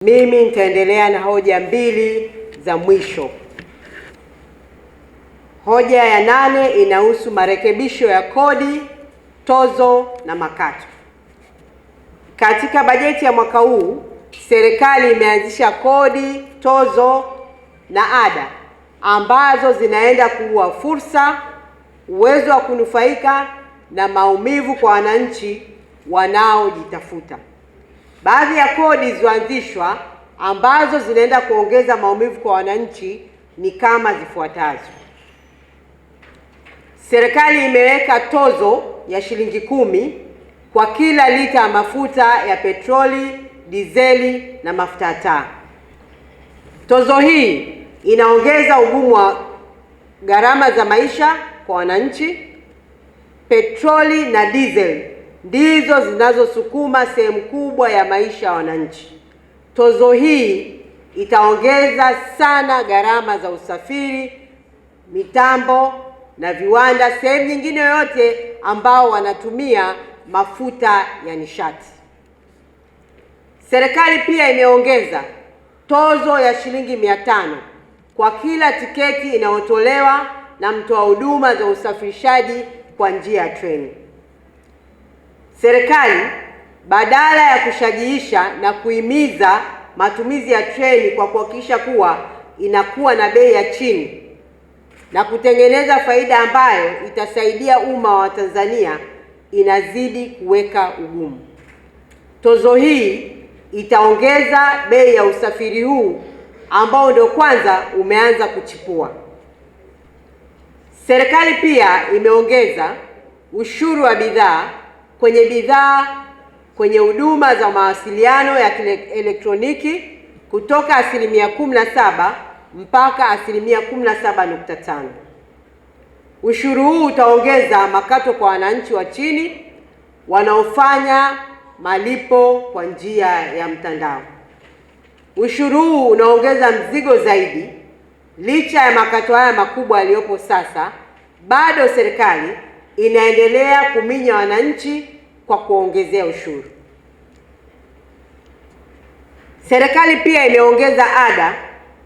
Mimi nitaendelea na hoja mbili za mwisho. Hoja ya 8 inahusu marekebisho ya kodi, tozo na makato. Katika bajeti ya mwaka huu, serikali imeanzisha kodi, tozo na ada ambazo zinaenda kuua fursa, uwezo wa kunufaika na maumivu kwa wananchi wanaojitafuta. Baadhi ya kodi zilizoanzishwa ambazo zinaenda kuongeza maumivu kwa wananchi ni kama zifuatazo. Serikali imeweka tozo ya shilingi 10 kwa kila lita ya mafuta ya petroli, dizeli na mafuta ya taa. Tozo hii inaongeza ugumu wa gharama za maisha kwa wananchi. Petroli na dizeli ndizo zinazosukuma sehemu kubwa ya maisha ya wananchi. Tozo hii itaongeza sana gharama za usafiri, mitambo na viwanda, sehemu nyingine yoyote ambao wanatumia mafuta ya nishati. Serikali pia imeongeza tozo ya shilingi 500 kwa kila tiketi inayotolewa na mtoa huduma za usafirishaji kwa njia ya treni. Serikali badala ya kushajiisha na kuhimiza matumizi ya treni kwa kuhakikisha kuwa inakuwa na bei ya chini na kutengeneza faida ambayo itasaidia umma wa Tanzania, inazidi kuweka ugumu. Tozo hii itaongeza bei ya usafiri huu ambao ndio kwanza umeanza kuchipua. Serikali pia imeongeza ushuru wa bidhaa kwenye huduma za mawasiliano ya elektroniki kutoka 17% mpaka 17.5%. Ushuru huu utaongeza makato kwa wananchi wa chini wanaofanya malipo kwa njia ya mtandao. Ushuru huu unaongeza mzigo zaidi. Licha ya makato haya makubwa yaliyopo sasa, bado serikali inaendelea kuminya wananchi kwa kuongezea ushuru. Serikali pia imeongeza ada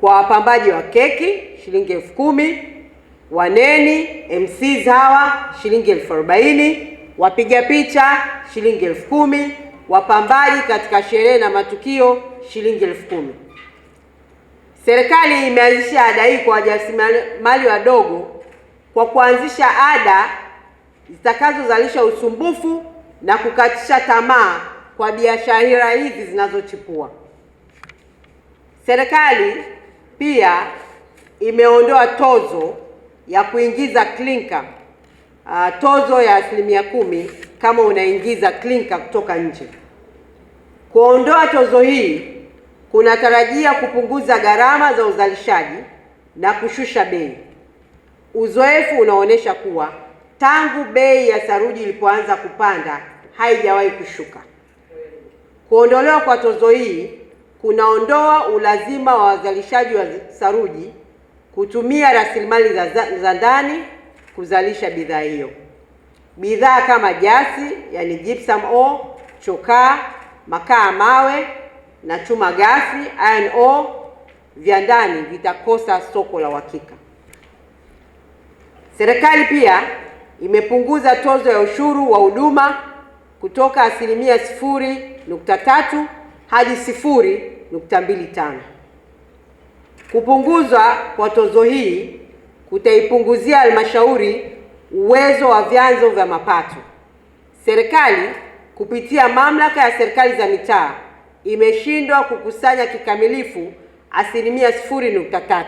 kwa wapambaji wa keki shilingi 10,000, waneni MCs hawa shilingi 40,000, wapiga picha shilingi 10,000, wapambaji katika sherehe na matukio shilingi 10,000. Serikali imeanzisha ada hii kwa wajasiriamali wadogo kwa kuanzisha ada zitakazozalisha usumbufu na kukatisha tamaa kwa biashara hizi zinazochipua. Serikali pia imeondoa tozo ya kuingiza klinka, tozo ya 10% kama unaingiza klinka kutoka nje. Kuondoa tozo hii kunatarajia kupunguza gharama za uzalishaji na kushusha bei. Uzoefu unaonyesha kuwa tangu bei ya saruji ilipoanza kupanda haijawahi kushuka. Kuondolewa kwa tozo hii kunaondoa ulazima wa wazalishaji wa saruji kutumia rasilimali za ndani kuzalisha bidhaa hiyo. Bidhaa kama jasi, yani gypsum ore, chokaa, makaa mawe na chuma ghafi, iron ore, vya ndani vitakosa soko la uhakika. Serikali pia imepunguza tozo ya ushuru wa huduma kutoka 0.3 hadi 0.25. Kupunguzwa kwa tozo hii kutaipunguzia halmashauri uwezo wa vyanzo vya mapato. Serikali kupitia mamlaka ya serikali za mitaa imeshindwa kukusanya kikamilifu 0.3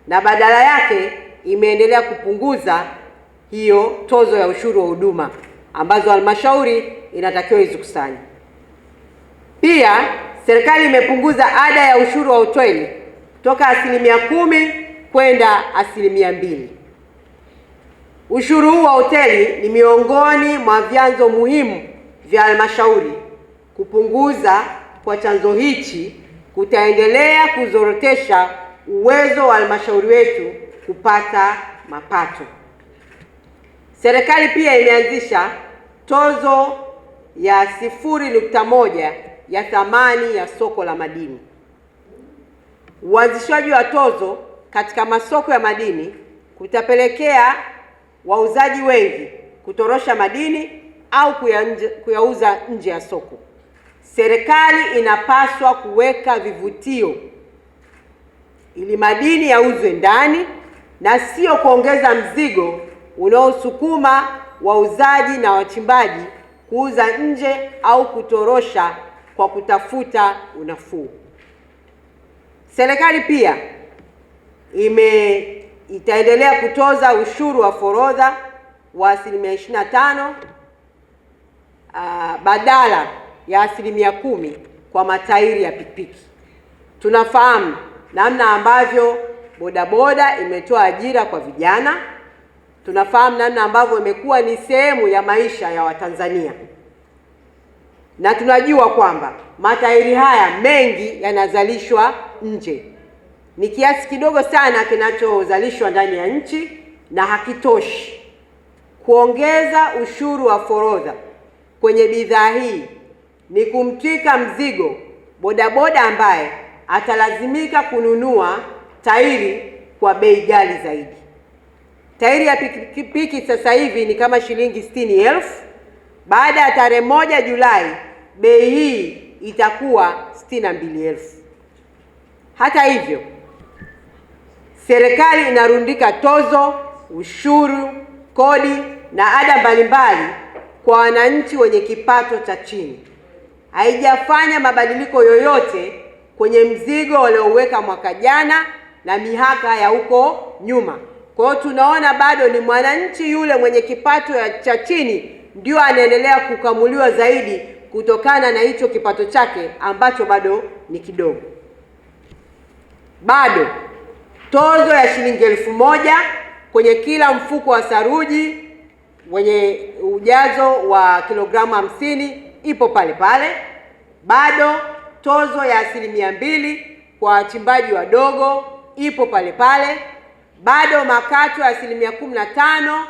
na badala yake imeendelea kupunguza hiyo tozo ya ushuru wa huduma ambazo halmashauri inatakiwa izikusanye. Pia serikali imepunguza ada ya ushuru wa hoteli kutoka 10% kwenda 2%. Ushuru huu wa hoteli ni miongoni mwa vyanzo muhimu vya halmashauri. Kupunguza kwa chanzo hichi kutaendelea kuzorotesha uwezo wa halmashauri wetu kupata mapato. Serikali pia imeanzisha tozo ya 0.1 ya thamani ya soko la madini. Uanzishwaji wa tozo katika masoko ya madini kutapelekea wauzaji wengi kutorosha madini au kuyauza nje ya soko. Serikali inapaswa kuweka vivutio ili madini yauzwe ndani na sio kuongeza mzigo unaosukuma wauzaji na wachimbaji kuuza nje au kutorosha kwa kutafuta unafuu. Serikali pia itaendelea kutoza ushuru wa forodha wa 25% badala ya 10% kwa matairi ya pikipiki. Tunafahamu namna ambavyo bodaboda imetoa ajira kwa vijana. Tunafahamu namna ambavyo imekuwa ni sehemu ya maisha ya Watanzania, na tunajua kwamba matairi haya mengi yanazalishwa nje. Ni kiasi kidogo sana kinachozalishwa ndani ya nchi na hakitoshi. Kuongeza ushuru wa forodha kwenye bidhaa hii ni kumtwika mzigo bodaboda ambaye atalazimika kununua tairi kwa bei ghali zaidi. Tairi ya pikipiki sasa hivi ni kama shilingi 60,000. Baada ya tarehe 1 Julai bei hii itakuwa 62,000. Hata hivyo, serikali inarundika tozo, ushuru, kodi na ada mbalimbali kwa wananchi wenye kipato cha chini. Haijafanya mabadiliko yoyote kwenye mzigo walioweka mwaka jana na mihaka ya huko nyuma. Kwa hiyo tunaona bado ni mwananchi yule mwenye kipato cha chini ndio anaendelea kukamuliwa zaidi kutokana na hicho kipato chake ambacho bado ni kidogo. Bado tozo ya shilingi 1,000 kwenye kila mfuko wa saruji wenye ujazo wa kilogramu 50 ipo pale pale. Bado tozo ya 2% kwa wachimbaji wadogo ipo pale pale. Bado makato ya 15%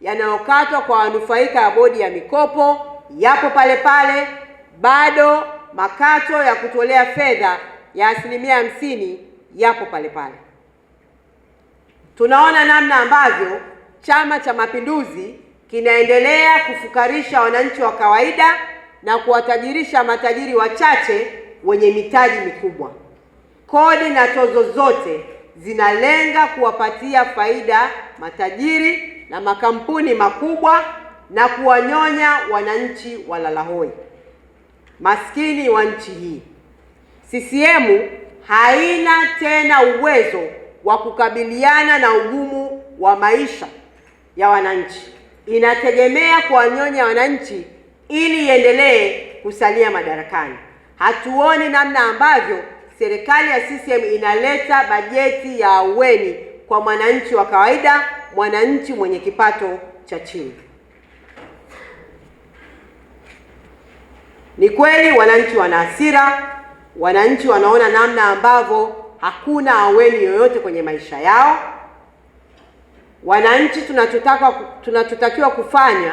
yanayokatwa kwa wanufaika ya bodi ya mikopo yapo pale pale. Bado makato ya kutolea fedha ya 50% yapo pale pale. Tunaona namna ambavyo Chama cha Mapinduzi kinaendelea kufukarisha wananchi wa kawaida na kuwatajirisha matajiri wachache wenye mitaji mikubwa. Kodi na tozo zote zinalenga kuwapatia faida matajiri na makampuni makubwa na kuwanyonya wananchi walalahoi, maskini wa nchi hii. CCM haina tena uwezo wa kukabiliana na ugumu wa maisha ya wananchi. Inategemea kuwanyonya wananchi ili iendelee kusalia madarakani. Hatuoni namna ambavyo serikali ya CCM inaleta bajeti ya ahueni kwa mwananchi wa kawaida, mwananchi mwenye kipato cha chini. Ni kweli wananchi wana hasira, wananchi wanaona namna ambavyo hakuna ahueni yoyote kwenye maisha yao. Wananchi tunachotakiwa kufanya